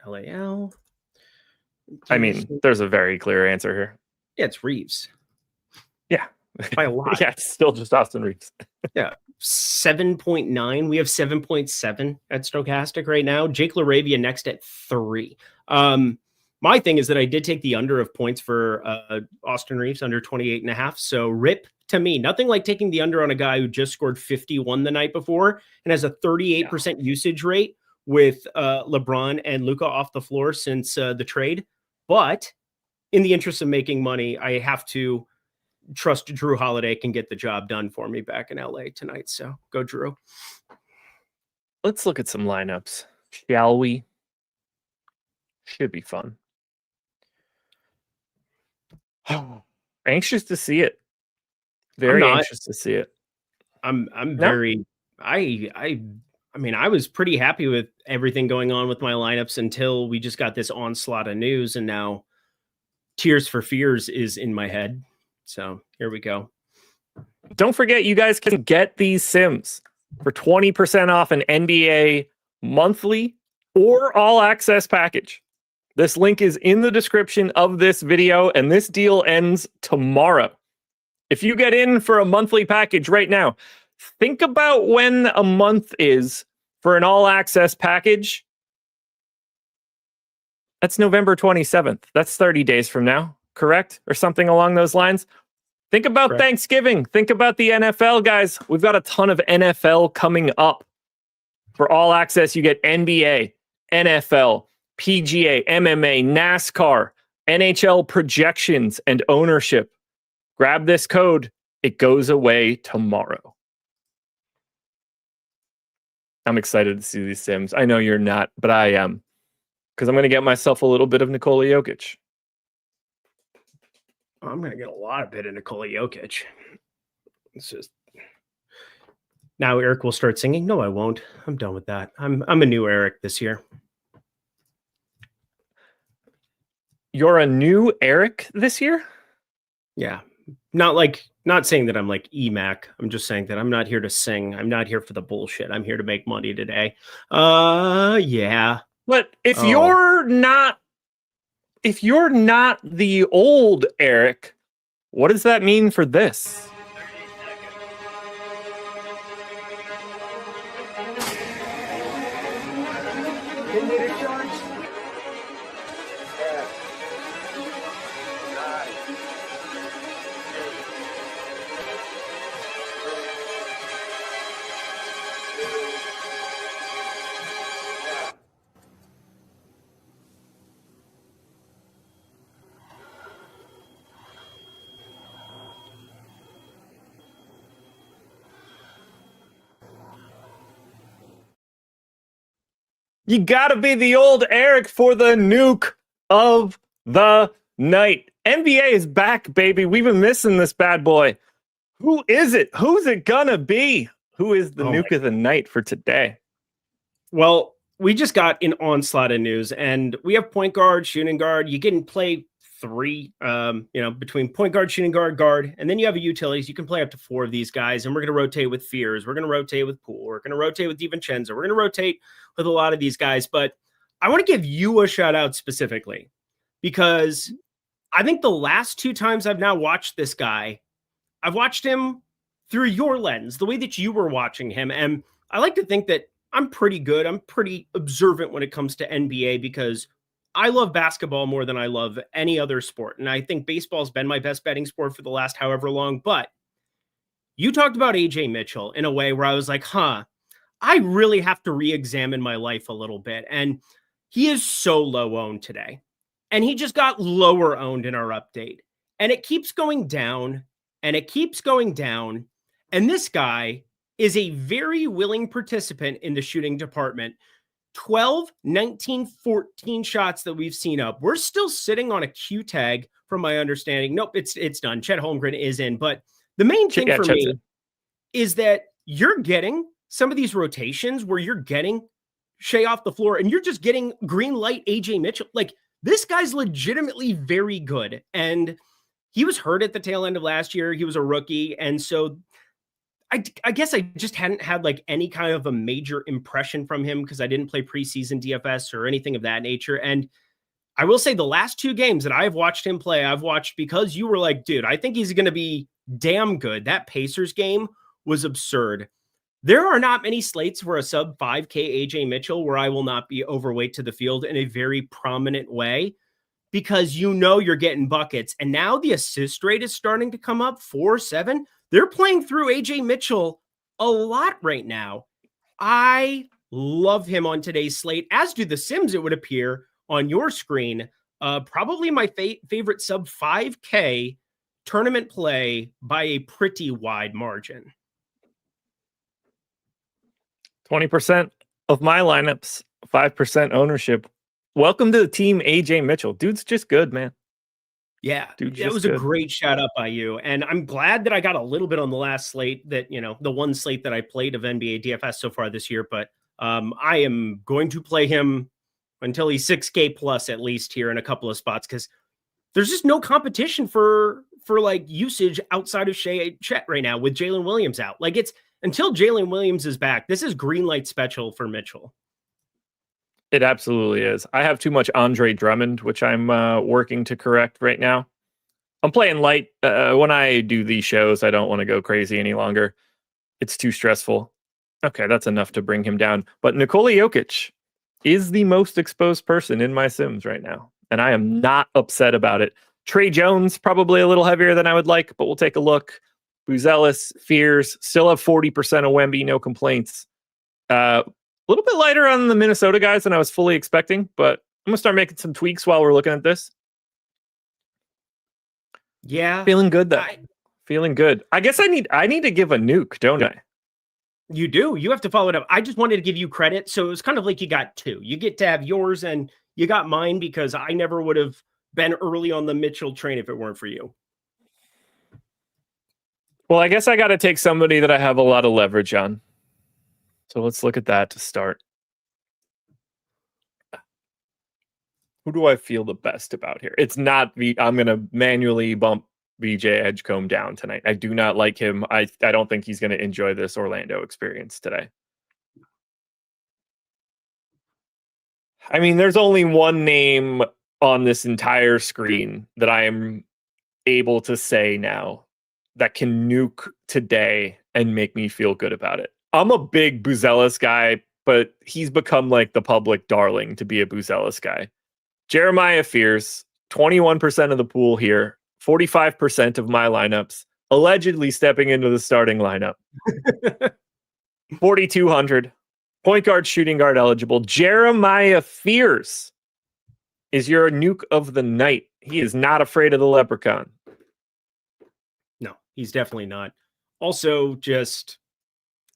LAL. I mean, there's a very clear answer here. Yeah, it's Reeves. Yeah. By a lot. Yeah, it's still just Austin Reeves. Yeah. 7.9. We have 7.7 at Stokastic right now. Jake LaRavia next at 3. My thing is that I did take the under of points for Austin Reeves under 28.5. So rip to me. Nothing like taking the under on a guy who just scored 51 the night before and has a 38% usage rate with LeBron and Luka off the floor since the trade. But in the interest of making money, I have to trust Drew Holiday can get the job done for me back in LA tonight. So go Drew. Let's look at some lineups, shall we? Should be fun. Anxious to see it. Very anxious to see it. I mean, I was pretty happy with everything going on with my lineups until we just got this onslaught of news, and now Tears for Fears is in my head. So here we go. Don't forget, you guys can get these sims for 20% off an NBA monthly or all access package. This link is in the description of this video, and this deal ends tomorrow. If you get in for a monthly package right now, think about when a month is for an all access package. That's November 27th. That's 30 days from now, correct? Or something along those lines. Think about Thanksgiving. Think about the NFL, guys. We've got a ton of NFL coming up. For all access, you get NBA, NFL, PGA, MMA, NASCAR, NHL projections, and ownership. Grab this code. It goes away tomorrow. I'm excited to see these sims. I know you're not, but I am. Because I'm going to get myself a little bit of Nikola Jokic. I'm going to get a lot of bit of Nikola Jokic. It's just... Now Eric will start singing. No, I won't. I'm done with that. I'm a new Eric this year. You're a new Eric this year? Yeah. Not saying that I'm like EMAC. I'm just saying that I'm not here to sing. I'm not here for the bullshit. I'm here to make money today. Yeah. But if you're not the old Eric, what does that mean for this? You gotta be the old Eric for the nuke of the night. NBA is back, baby. We've been missing this bad boy. Who is it? Who's it gonna be? Who is the nuke of the night for today? Well, we just got an onslaught of news, and we have point guard, shooting guard. You can play 3, between point guard, shooting guard, guard, and then you have a utilities. You can play up to 4 of these guys, and we're going to rotate with Fears. We're going to rotate with Poole. We're going to rotate with DiVincenzo. We're going to rotate with a lot of these guys, but I want to give you a shout out specifically because I think the last 2 times I've now watched this guy, I've watched him through your lens, the way that you were watching him. And I like to think that I'm pretty good. I'm pretty observant when it comes to NBA because I love basketball more than I love any other sport. And I think baseball's been my best betting sport for the last however long. But you talked about AJ Mitchell in a way where I was like, I really have to re-examine my life a little bit. And he is so low owned today. And he just got lower owned in our update. And it keeps going down and it keeps going down. And this guy is a very willing participant in the shooting department. 12, 19, 14 shots that we've seen up. We're still sitting on a Q tag from my understanding. Nope, it's done. Chet Holmgren is in. But the main thing for me is that you're getting some of these rotations where you're getting Shea off the floor and you're just getting green light AJ Mitchell. Like, this guy's legitimately very good. And he was hurt at the tail end of last year. He was a rookie. And so I guess I just hadn't had like any kind of a major impression from him because I didn't play preseason DFS or anything of that nature. And I will say the last 2 games that I've watched him play, I've watched because you were like, dude, I think he's going to be damn good. That Pacers game was absurd. There are not many slates for a sub 5K AJ Mitchell where I will not be overweight to the field in a very prominent way because you're getting buckets. And now the assist rate is starting to come up 4-7. They're playing through AJ Mitchell a lot right now. I love him on today's slate, as do the Sims, it would appear, on your screen. Probably my favorite sub 5K tournament play by a pretty wide margin. 20% of my lineups, 5% ownership. Welcome to the team, AJ Mitchell. Dude's just good, man. Yeah, that was a great shout out by you. And I'm glad that I got a little bit on the last slate that, the one slate that I played of NBA DFS so far this year. But I am going to play him until he's 6K plus at least here in a couple of spots because there's just no competition for like usage outside of Chet right now with Jalen Williams out. Like, it's until Jalen Williams is back. This is green light special for Mitchell. It absolutely is. I have too much Andre Drummond, which I'm working to correct right now. I'm playing light. When I do these shows, I don't want to go crazy any longer. It's too stressful. Okay, that's enough to bring him down. But Nikola Jokic is the most exposed person in my Sims right now, and I am not upset about it. Trey Jones, probably a little heavier than I would like, but we'll take a look. Buzelis, Fears, still have 40% of Wemby, no complaints. A little bit lighter on the Minnesota guys than I was fully expecting, but I'm going to start making some tweaks while we're looking at this. Yeah. Feeling good, though. Feeling good. I guess I need to give a nuke, don't I? You do. You have to follow it up. I just wanted to give you credit. So it was kind of like you got 2. You get to have yours and you got mine because I never would have been early on the Mitchell train if it weren't for you. Well, I guess I got to take somebody that I have a lot of leverage on. So let's look at that to start. Who do I feel the best about here? It's not I'm going to manually bump VJ Edgecombe down tonight. I do not like him. I don't think he's going to enjoy this Orlando experience today. I mean, there's only one name on this entire screen that I am able to say now that can nuke today and make me feel good about it. I'm a big Buzelis guy, but he's become like the public darling to be a Buzelis guy. Jeremiah Fears, 21% of the pool here, 45% of my lineups, allegedly stepping into the starting lineup. 4,200. Point guard, shooting guard eligible. Jeremiah Fears is your nuke of the night. He is not afraid of the leprechaun. No, he's definitely not. Also,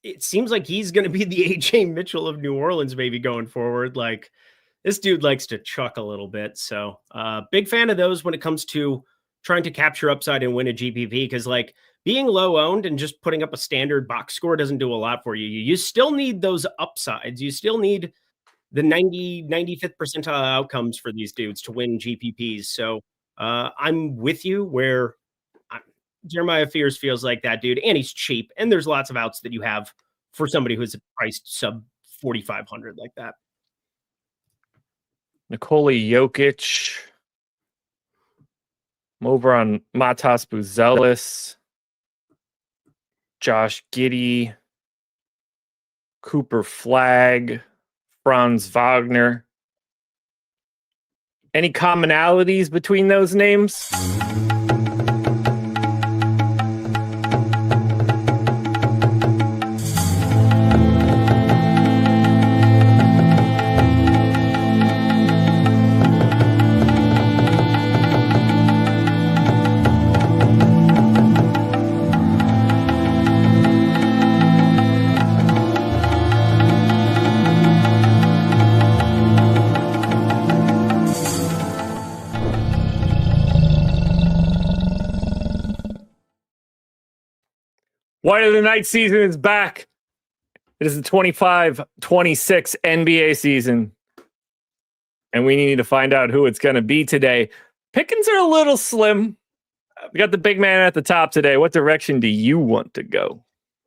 it seems like he's going to be the AJ Mitchell of New Orleans maybe going forward. Like, this dude likes to chuck a little bit. So big fan of those when it comes to trying to capture upside and win a GPP because like being low owned and just putting up a standard box score doesn't do a lot for you. You still need those upsides. You still need the 95th percentile outcomes for these dudes to win GPPs. So I'm with you where Jeremiah Fears feels like that dude, and he's cheap. And there's lots of outs that you have for somebody who's priced sub 4,500 like that. Nikola Jokic. I'm over on Matas Buzelis. Josh Giddey. Cooper Flagg. Franz Wagner. Any commonalities between those names? White of the Night season is back. It is the 25-26 NBA season. And we need to find out who it's going to be today. Pickings are a little slim. We got the big man at the top today. What direction do you want to go?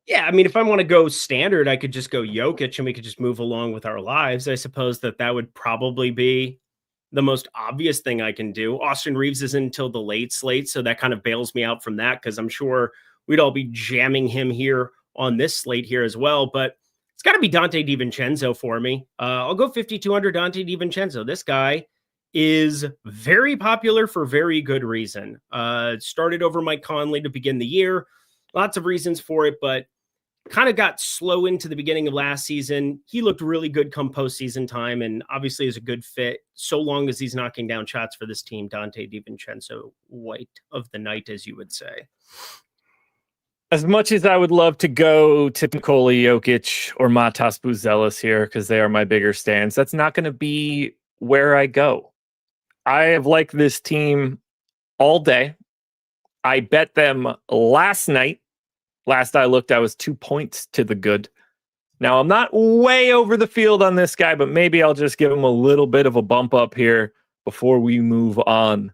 Yeah, I mean, if I want to go standard, I could just go Jokic and we could just move along with our lives. I suppose that would probably be the most obvious thing I can do. Austin Reeves isn't until the late slate, so that kind of bails me out from that because I'm sure we'd all be jamming him here on this slate here as well. But it's got to be Dante DiVincenzo for me. I'll go 5,200 Dante DiVincenzo. This guy is very popular for very good reason. Started over Mike Conley to begin the year. Lots of reasons for it, but kind of got slow into the beginning of last season. He looked really good come postseason time and obviously is a good fit so long as he's knocking down shots for this team. Dante DiVincenzo, white of the night, as you would say. As much as I would love to go to Nikola Jokic or Matas Buzelis here because they are my bigger stands, that's not going to be where I go. I have liked this team all day. I bet them last night. Last I looked, I was 2 points to the good. Now, I'm not way over the field on this guy, but maybe I'll just give him a little bit of a bump up here before we move on.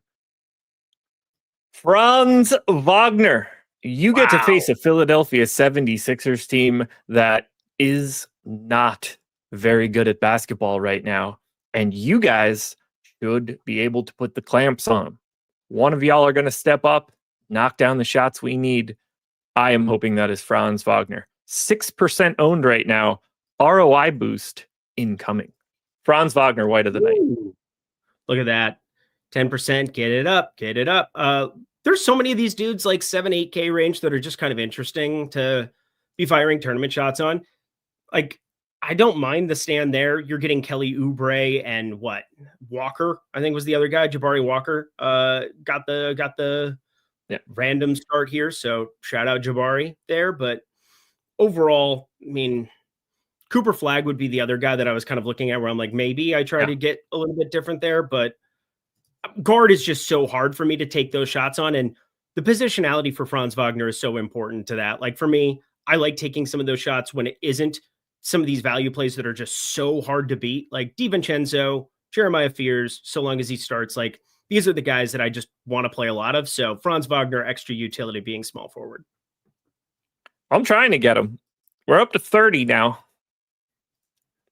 Franz Wagner. You get to face a Philadelphia 76ers team that is not very good at basketball right now. And you guys should be able to put the clamps on them. One of y'all are going to step up, knock down the shots we need. I am hoping that is Franz Wagner. 6% owned right now. ROI boost incoming. Franz Wagner, white of the night. Look at that. 10%. Get it up. Get it up. There's so many of these dudes like 7-8K range that are just kind of interesting to be firing tournament shots on. Like, I don't mind the stand there. You're getting Kelly Oubre and Walker, I think was the other guy, Jabari Walker. Got the random start here. So shout out Jabari there. But overall, I mean, Cooper Flagg would be the other guy that I was kind of looking at where I'm like, maybe I try to get a little bit different there, but guard is just so hard for me to take those shots on. And the positionality for Franz Wagner is so important to that. Like for me, I like taking some of those shots when it isn't some of these value plays that are just so hard to beat, like DiVincenzo, Jeremiah Fears, so long as he starts. Like these are the guys that I just want to play a lot of. So Franz Wagner, extra utility being small forward. I'm trying to get him. We're up to 30 now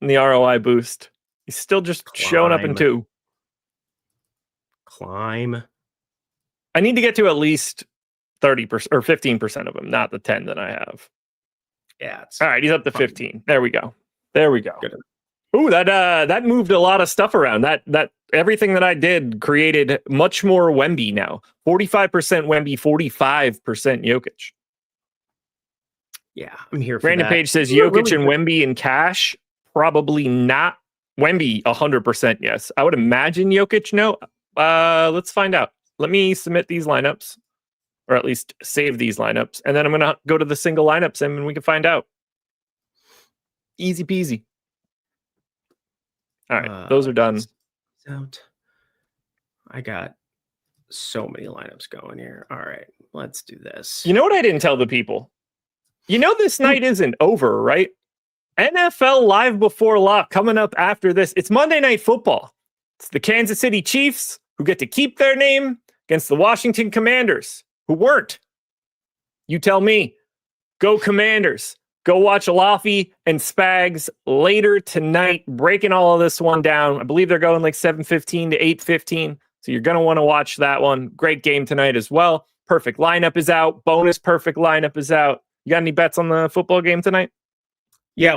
in the ROI boost. He's still just showing up in 2. Climb. I need to get to at least 30% or 15% of him, not the 10 that I have. Yeah. All right, he's up to 15. There we go. Good. Ooh, that moved a lot of stuff around. That everything that I did created much more Wemby now. 45% Wemby, 45% Jokic. Yeah, I'm here for Brandon that. Page says Jokic and Wemby in cash. Probably not. Wemby, 100% yes. I would imagine Jokic, no. Let's find out. Let me submit these lineups, or at least save these lineups, and then I'm going to go to the single lineups and we can find out. Easy peasy. All right, those are done. I got so many lineups going here. All right, let's do this. You know what I didn't tell the people? You know this night isn't over, right? NFL Live Before Lock coming up after this. It's Monday Night Football. It's the Kansas City Chiefs who get to keep their name against the Washington Commanders who weren't. You tell me. Go Commanders. Go watch Laffy and Spags later tonight, breaking all of this one down. I believe they're going like 7:15 to 8:15. So you're going to want to watch that one. Great game tonight as well. Perfect lineup is out. Bonus perfect lineup is out. You got any bets on the football game tonight? Yeah,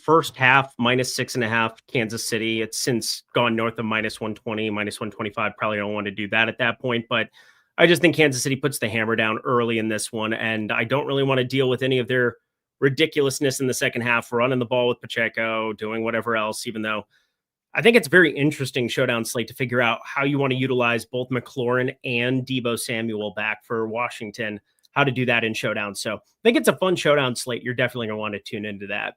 first half -6.5 Kansas City. It's since gone north of -120, -125. Probably don't want to do that at that point, but I just think Kansas City puts the hammer down early in this one, and I don't really want to deal with any of their ridiculousness in the second half, running the ball with Pacheco, doing whatever else, even though I think it's a very interesting showdown slate to figure out how you want to utilize both McLaurin and Deebo Samuel back for Washington, how to do that in showdown. So I think it's a fun showdown slate. You're definitely going to want to tune into that.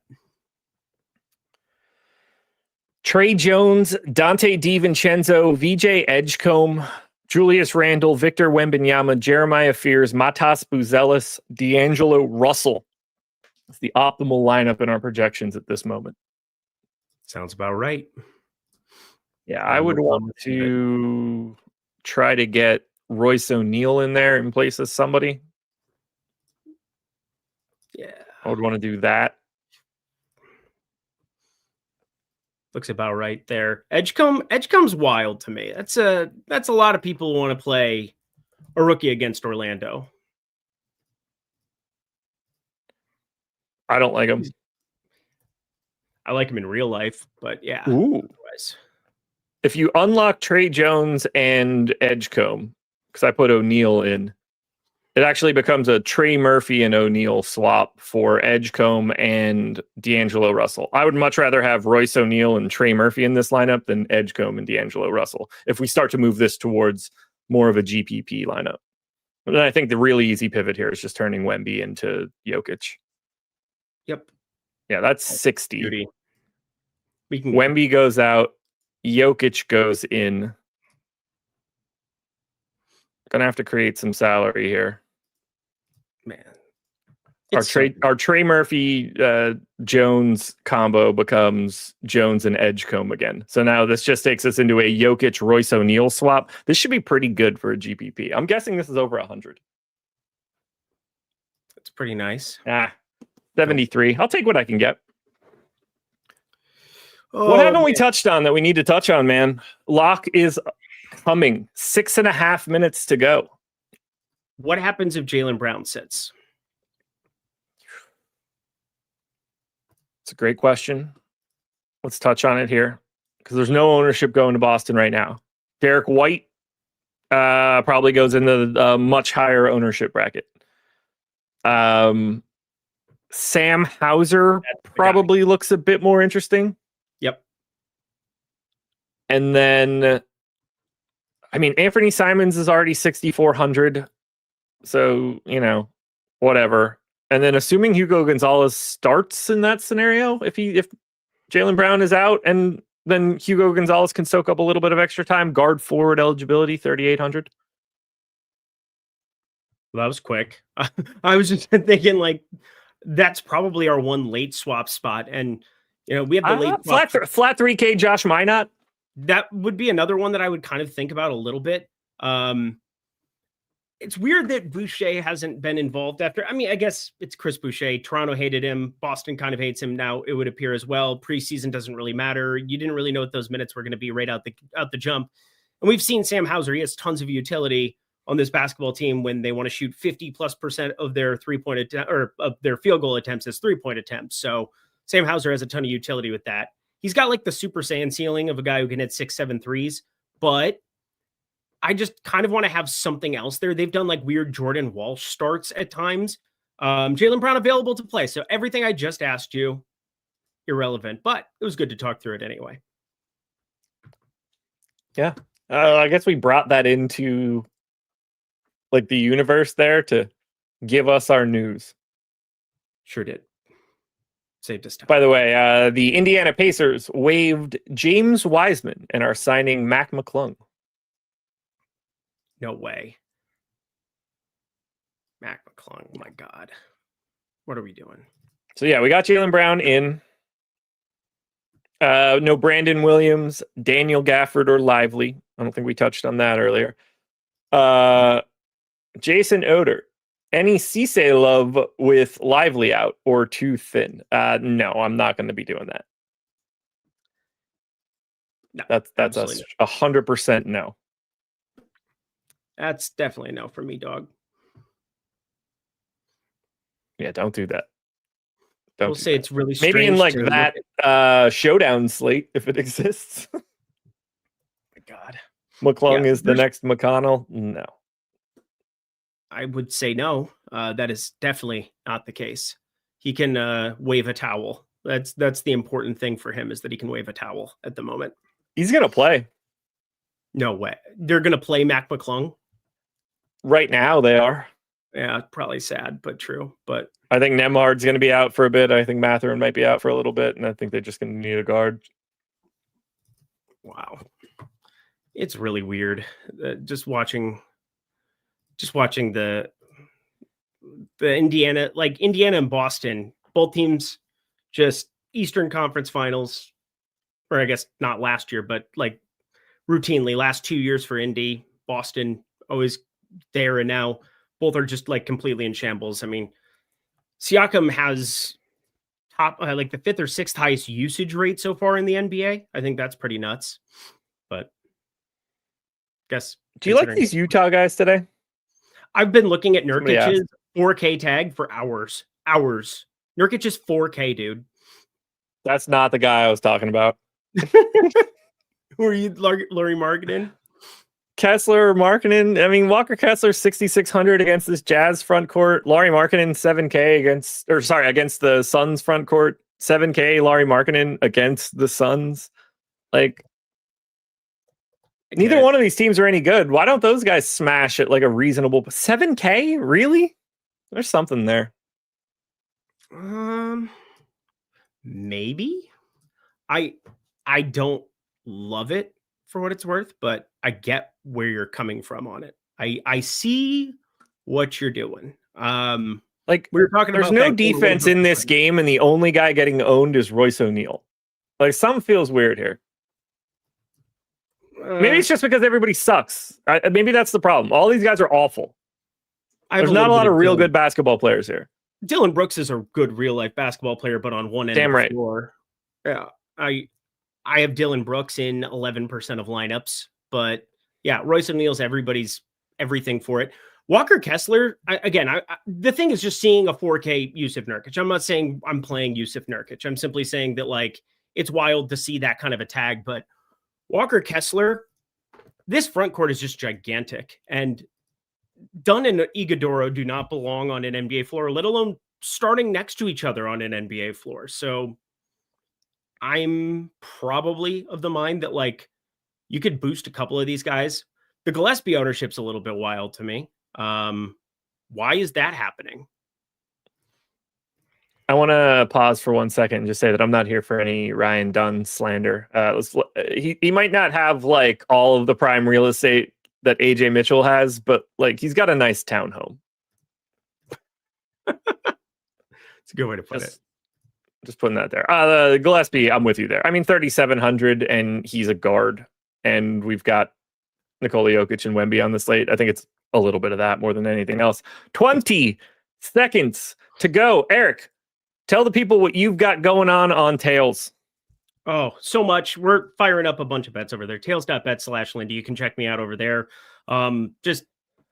Trey Jones, Dante DiVincenzo, VJ Edgecombe, Julius Randle, Victor Wembanyama, Jeremiah Fears, Matas Buzelis, D'Angelo Russell. It's the optimal lineup in our projections at this moment. Sounds about right. Yeah, I would want to try to get Royce O'Neal in there in place of somebody. Yeah. I would want to do that. Looks about right there. Edgecome's wild to me. That's a lot of people who want to play a rookie against Orlando. I don't like him. I like him in real life, but yeah. Ooh. Otherwise. If you unlock Trey Jones and Edgecombe, because I put O'Neal in, it actually becomes a Trey Murphy and O'Neal swap for Edgecombe and D'Angelo Russell. I would much rather have Royce O'Neal and Trey Murphy in this lineup than Edgecombe and D'Angelo Russell if we start to move this towards more of a GPP lineup. And I think the really easy pivot here is just turning Wemby into Jokic. Yep. Yeah, that's 60. Beauty. Wemby goes out. Jokic goes in. Gonna have to create some salary here. Man. Our Trey Murphy Jones combo becomes Jones and Edgecombe again. So now this just takes us into a Jokic Royce O'Neal swap. This should be pretty good for a GPP. I'm guessing this is over 100. That's pretty nice. 73. I'll take what I can get. What haven't we touched on that we need to touch on, man? Lock is coming. 6.5 minutes to go. What happens if Jaylen Brown sits? It's a great question. Let's touch on it here because there's no ownership going to Boston right now. Derek White probably goes into the much higher ownership bracket. Sam Hauser probably looks a bit more interesting. Yep. And then, I mean, Anthony Simons is already 6,400. So, whatever. And then assuming Hugo Gonzalez starts in that scenario, if Jaylen Brown is out and then Hugo Gonzalez can soak up a little bit of extra time, guard forward eligibility, 3,800. Well, that was quick. I was just thinking that's probably our one late swap spot. And, we have the late flat 3K Josh Minot. That would be another one that I would kind of think about a little bit. It's weird that Boucher hasn't been involved after. I mean, I guess it's Chris Boucher. Toronto hated him. Boston kind of hates him now, it would appear as well. Preseason doesn't really matter. You didn't really know what those minutes were going to be right out the jump. And we've seen Sam Hauser. He has tons of utility on this basketball team when they want to shoot 50+% of their 3-point attempt or of their field goal attempts as 3-point attempts. So Sam Hauser has a ton of utility with that. He's got the Super Saiyan ceiling of a guy who can hit 6-7 threes, but I just kind of want to have something else there. They've done weird Jordan Walsh starts at times. Jaylen Brown available to play. So everything I just asked you, irrelevant, but it was good to talk through it anyway. Yeah. I guess we brought that into the universe there to give us our news. Sure did. Saved us time. By the way, the Indiana Pacers waived James Wiseman and are signing Mac McClung. No way. Mac McClung, my God. What are we doing? So, yeah, we got Jaylen Brown in. No Brandon Williams, Daniel Gafford, or Lively. I don't think we touched on that earlier. Jason Oder. Any Cisse love with Lively out or too thin? No, I'm not going to be doing that. No, that's 100% no. That's definitely a no for me, dog. Yeah, don't do that. We'll say it's really strange. Maybe in like that showdown slate, if it exists. God. McClung is the next McConnell. No. I would say no. That is definitely not the case. He can wave a towel. That's the important thing for him, is that he can wave a towel at the moment. He's going to play. No way. They're going to play Mac McClung? Right now they are. Yeah, probably sad, but true. But I think Nemhard's going to be out for a bit. I think Mathurin might be out for a little bit, and I think they're just going to need a guard. Wow. It's really weird. Just watching the Indiana and Boston, both teams just Eastern Conference Finals, or I guess not last year, but like routinely last 2 years for Indy. Boston always there, and now both are just like completely in shambles. I mean, Siakam has top like the 5th or 6th highest usage rate so far in the NBA. I think that's pretty nuts. But guess. Do you like these Utah guys today? I've been looking at Nurkic's 4K tag for hours. Nurkic is 4K, dude. That's not the guy I was talking about. Who are you, Laurie Markkinen? Kessler, Markkinen. I mean, Walker Kessler 6,600 against this Jazz front court. Laurie Markkinen 7K against the Suns front court. 7K Laurie Markkinen against the Suns. Like, neither one of these teams are any good. Why don't those guys smash it like a reasonable 7K? Really? There's something there. Maybe. I don't love it for what it's worth, but I get where you're coming from on it. I see what you're doing. Like we were talking about, there's no defense in this game, and the only guy getting owned is Royce O'Neal. Like, something feels weird here. Maybe it's just because everybody sucks. Maybe that's the problem. All these guys are awful. There's not a lot of real good basketball players here. Dylan Brooks is a good real life basketball player, but on one end of the floor. Yeah, I have Dylan Brooks in 11% of lineups, but yeah, Royce O'Neal's everybody's everything for it. Walker Kessler, the thing is just seeing a 4K Yusuf Nurkic. I'm not saying I'm playing Yusuf Nurkic. I'm simply saying that, like, it's wild to see that kind of a tag, but Walker Kessler, this front court is just gigantic, and Dunn and Iguodala do not belong on an NBA floor, let alone starting next to each other on an NBA floor. So I'm probably of the mind that, like, you could boost a couple of these guys. The Gillespie ownership's a little bit wild to me. Why is that happening? I want to pause for 1 second and just say that I'm not here for any Ryan Dunn slander. He might not have like all of the prime real estate that AJ Mitchell has, but like he's got a nice townhome. It's a good way to put it. Just putting that there. Gillespie, I'm with you there. I mean, 3,700, and he's a guard, and we've got Nikola Jokic and Wemby on the slate. I think it's a little bit of that more than anything else. 20 seconds to go. Eric, tell the people what you've got going on Tails. Oh, so much. We're firing up a bunch of bets over there. Tails.bet/Lindy. You can check me out over there. Just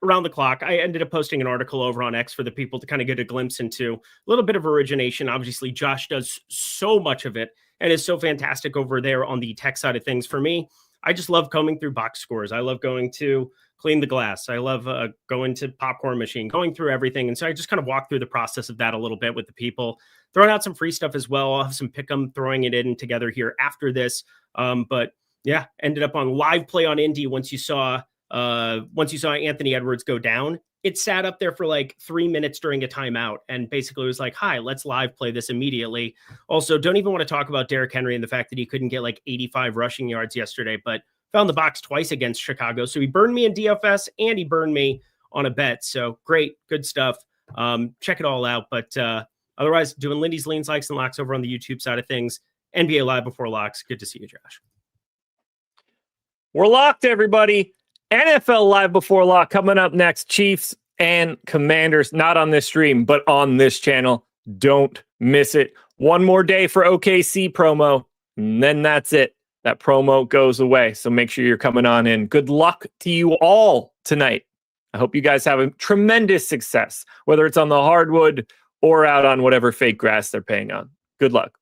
around the clock. I ended up posting an article over on X for the people to kind of get a glimpse into a little bit of origination. Obviously, Josh does so much of it and is so fantastic over there on the tech side of things. For me, I just love combing through box scores. I love going to clean the glass. I love going to popcorn machine, going through everything. And so I just kind of walk through the process of that a little bit with the people, throwing out some free stuff as well. I'll have some pick'em, throwing it in together here after this. But yeah, ended up on live play on Indy. Once you saw Anthony Edwards go down, it sat up there for like 3 minutes during a timeout. And basically it was like, hi, let's live play this immediately. Also, don't even want to talk about Derrick Henry and the fact that he couldn't get like 85 rushing yards yesterday, but found the box twice against Chicago. So he burned me in DFS and he burned me on a bet. So great, good stuff. Check it all out. But otherwise, doing Lindy's leans, likes, and locks over on the YouTube side of things. NBA Live Before Locks. Good to see you, Josh. We're locked, everybody. NFL Live Before Lock coming up next. Chiefs and Commanders, not on this stream, but on this channel. Don't miss it. One more day for OKC promo, and then that's it. That promo goes away. So make sure you're coming on in. Good luck to you all tonight. I hope you guys have a tremendous success, whether it's on the hardwood or out on whatever fake grass they're paying on. Good luck.